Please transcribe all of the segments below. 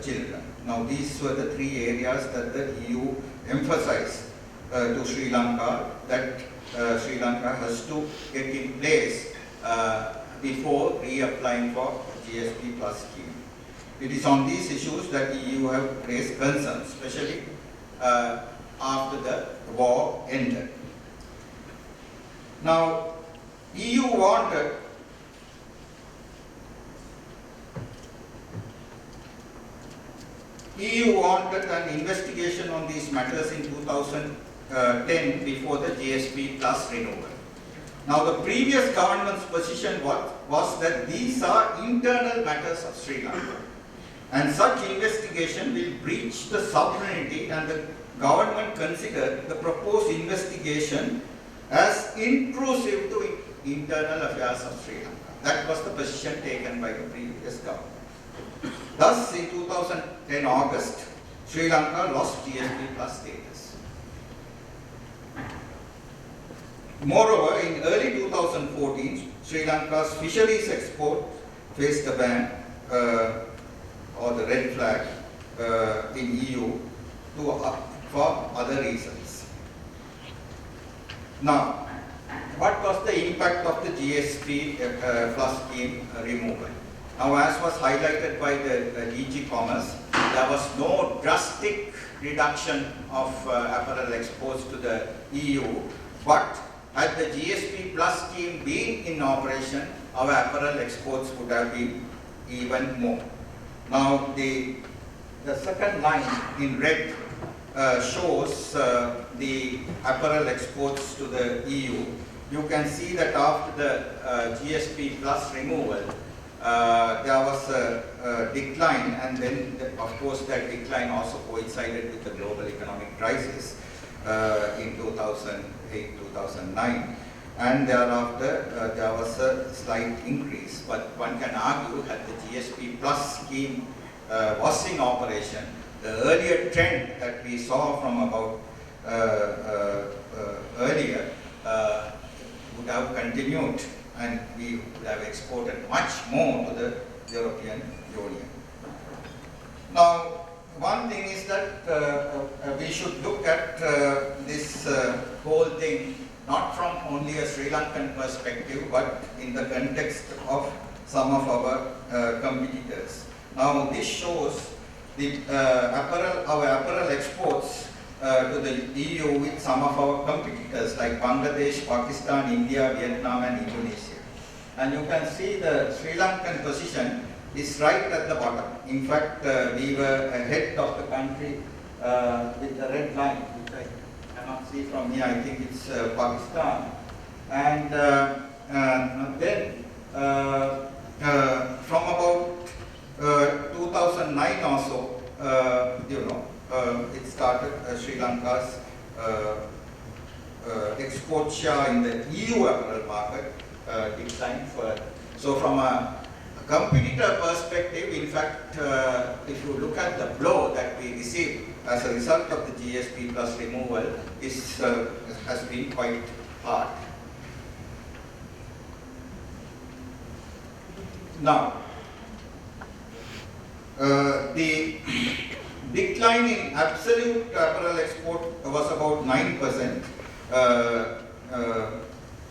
children. Now these were the three areas that the EU emphasized to Sri Lanka, that Sri Lanka has to get in place before reapplying for GSP plus scheme. It is on these issues that the EU have raised concerns, especially after the war ended. Now, EU wanted an investigation on these matters in 2010 before the GSP plus renewal. Now, the previous government's position was that these are internal matters of Sri Lanka, and such investigation will breach the sovereignty, and the government considered the proposed investigation as intrusive to internal affairs of Sri Lanka. That was the position taken by the previous government. Thus, in 2010 August, Sri Lanka lost GSP plus status. Moreover, in early 2014, Sri Lanka's fisheries export faced a ban or the red flag in EU for other reasons. Now, what was the impact of the GSP plus scheme removal? Now, as was highlighted by the DG Commerce, there was no drastic reduction of apparel exports to the EU, but had the GSP plus scheme been in operation, our apparel exports would have been even more. Now, the second line in red shows the apparel exports to the EU. You can see that after the GSP plus removal, there was a decline, and then of course that decline also coincided with the global economic crisis in 2008-2009, and thereafter there was a slight increase. But one can argue that the GSP plus scheme was in operation, the earlier trend that we saw from about earlier would have continued, and we would have exported much more to the European Union. Now, one thing is that we should look at this whole thing not from only a Sri Lankan perspective, but in the context of some of our competitors. Now, this shows the our apparel exports to the EU with some of our competitors like Bangladesh, Pakistan, India, Vietnam, and Indonesia. And you can see the Sri Lankan position is right at the bottom. In fact, we were ahead of the country with the red line, which I cannot see from here. I think it's Pakistan. And then from about 2009 or so, it started Sri Lanka's export share in the EU apparel market declined further. So from a competitor perspective, in fact, if you look at the blow that we received as a result of the GSP plus removal, has been quite hard. Now, the decline in absolute apparel export was about 9%,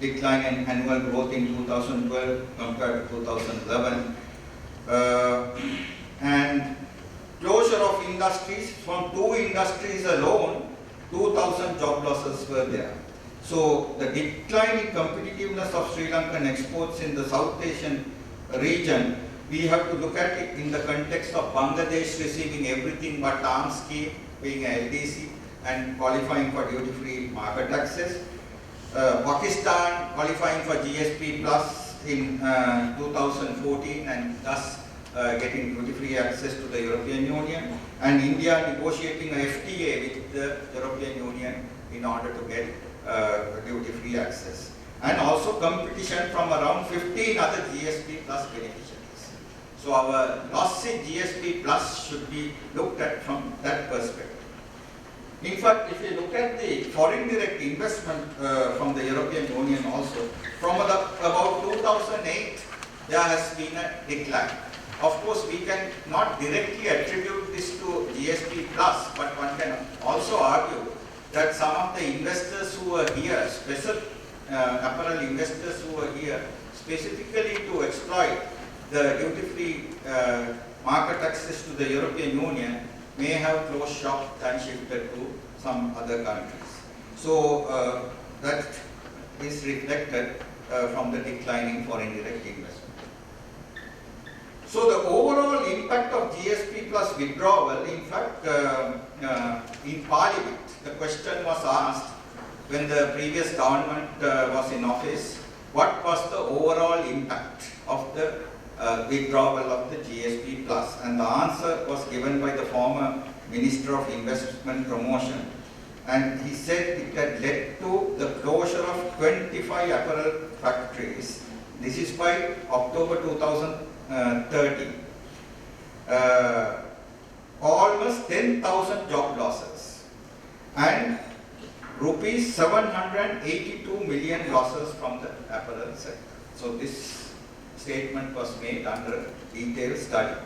decline in annual growth in 2012 compared to 2011. And closure of industries, from 2 industries alone, 2,000 job losses were there. So the decline in competitiveness of Sri Lankan exports in the South Asian region, we have to look at it in the context of Bangladesh receiving everything but arms scheme, being a LDC and qualifying for duty-free market access. Pakistan qualifying for GSP plus in 2014 and thus getting duty-free access to the European Union, and India negotiating a FTA with the European Union in order to get duty-free access. And also competition from around 15 other GSP plus beneficiaries. So our loss in GSP plus should be looked at from that perspective. In fact, if you look at the foreign direct investment from the European Union also, from about 2008, there has been a decline. Of course, we can not directly attribute this to GSP plus, but one can also argue that some of the investors who were here, special apparel investors who were here, specifically to exploit the duty-free market access to the European Union, may have closed shop and shifted to some other countries. So that is reflected from the declining foreign direct investment. So the overall impact of GSP plus withdrawal, in fact, in Parliament, the question was asked when the previous government was in office, what was the overall impact of the withdrawal of the GSP plus? And the answer was given by the former Minister of Investment Promotion. And he said it had led to the closure of 25 apparel factories. This is by October 2030. Almost 10,000 job losses and rupees 782 million losses from the apparel sector. So this statement was made under detailed study.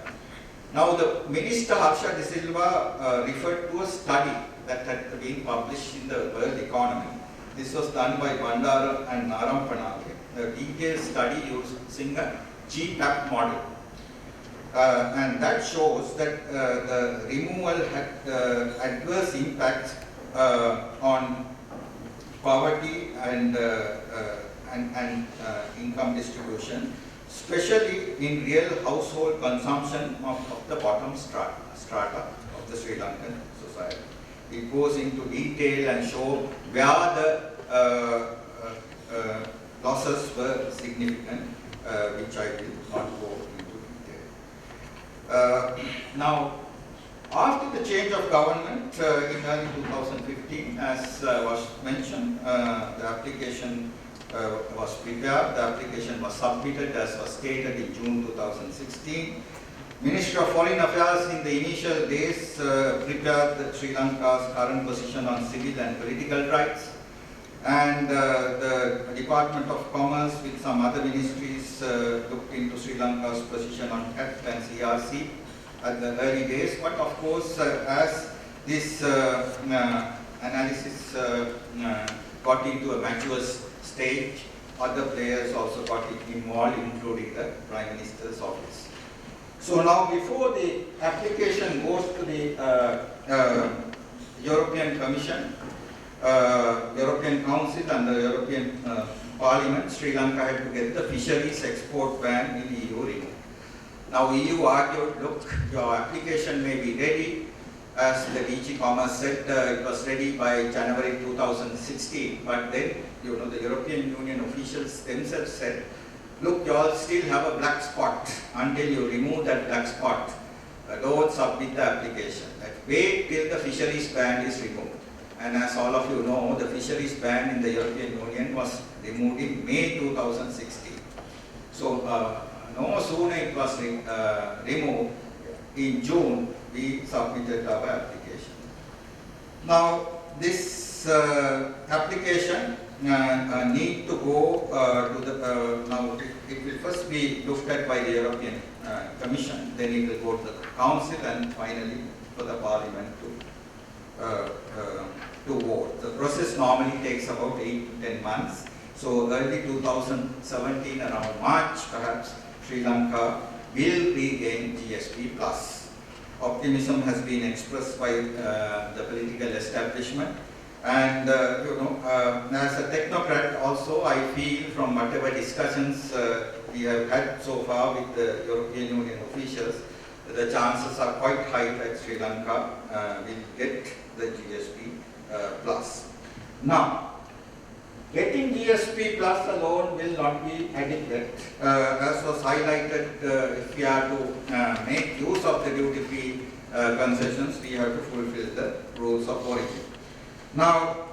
Now the Minister Harsha De Silva referred to a study that had been published in the World Economy. This was done by Bandara and Narampanage, a detailed study using a GPAP model. And that shows that the removal had adverse impacts on poverty and income distribution, especially in real household consumption of the bottom strata of the Sri Lankan society. It goes into detail and show where the losses were significant, which I will not go into detail. Now, after the change of government in early 2015, as was mentioned, the application was prepared, the application was submitted as was stated in June 2016. Ministry of Foreign Affairs in the initial days prepared Sri Lanka's current position on civil and political rights, and the Department of Commerce with some other ministries looked into Sri Lanka's position on HEFT and CRC at the early days. But of course, as this analysis got into a mature stage, other players also got involved, including the Prime Minister's office. So now, before the application goes to the European Commission, European Council and the European Parliament, Sri Lanka had to get the fisheries export ban in EU removed. Now EU argued, look, your application may be ready. As the DG Commerce said, it was ready by January 2016, but then, you know, the European Union officials themselves said, look, you all still have a black spot. Until you remove that black spot, don't submit the application. Wait till the fisheries ban is removed. And as all of you know, the fisheries ban in the European Union was removed in May 2016. So no sooner it was removed, in June we submitted our application. Now this application need to go to the, now it will first be looked at by the European Commission, then it will go to the Council and finally for the Parliament to vote. The process normally takes about 8 to 10 months. So early 2017, around March perhaps, Sri Lanka will regain GSP plus. Optimism has been expressed by the political establishment. And you know, as a technocrat also, I feel from whatever discussions we have had so far with the European Union officials, the chances are quite high that Sri Lanka will get the GSP plus. Now, getting GSP plus alone will not be adequate. As was highlighted, if we are to make use of the duty-free concessions, we have to fulfill the rules of origin. Now,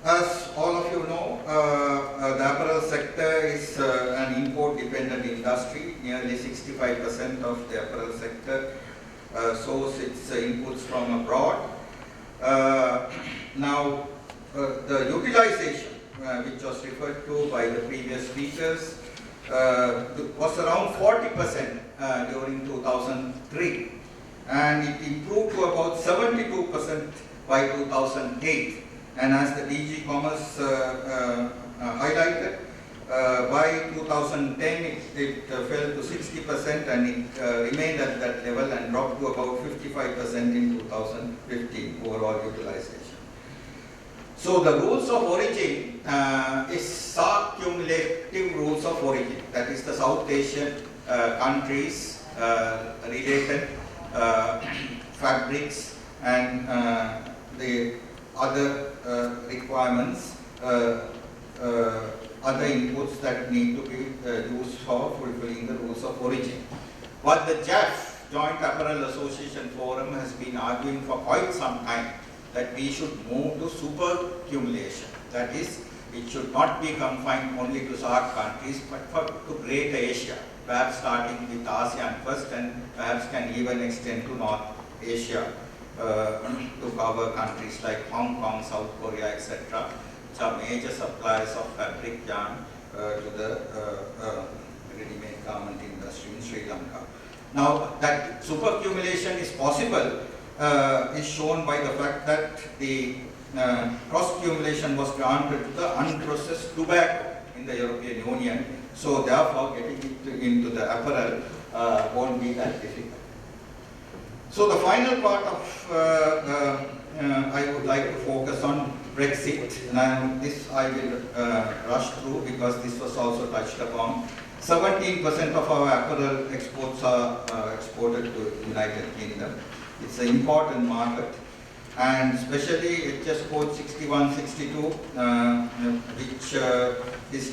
as all of you know, the apparel sector is an import-dependent industry. Nearly 65% of the apparel sector source its inputs from abroad. Now, the utilization, which was referred to by the previous speakers, was around 40% during 2003, and it improved to about 72% by 2008. And as the DG Commerce highlighted, by 2010 it fell to 60%, and it remained at that level and dropped to about 55% in 2015 overall utilization. So the rules of origin is cumulative rules of origin, that is the South Asian countries related fabrics and the other requirements, other inputs that need to be used for fulfilling the rules of origin. What the JAF, Joint Apparel Association Forum, has been arguing for quite some time, that we should move to supercumulation. That is, it should not be confined only to SAARC countries, but to Greater Asia, perhaps starting with ASEAN first, and perhaps can even extend to North Asia, to cover countries like Hong Kong, South Korea, etc., which are major suppliers of fabric yarn to the ready-made garment industry in Sri Lanka. Now, that supercumulation is possible is shown by the fact that the cross-cumulation was granted to the unprocessed tobacco in the European Union. So therefore, getting it into the apparel won't be that difficult. So the final part of I would like to focus on Brexit, and this I will rush through because this was also touched upon. 17% of our apparel exports are exported to United Kingdom. It's an important market, and especially HS code 6162, which is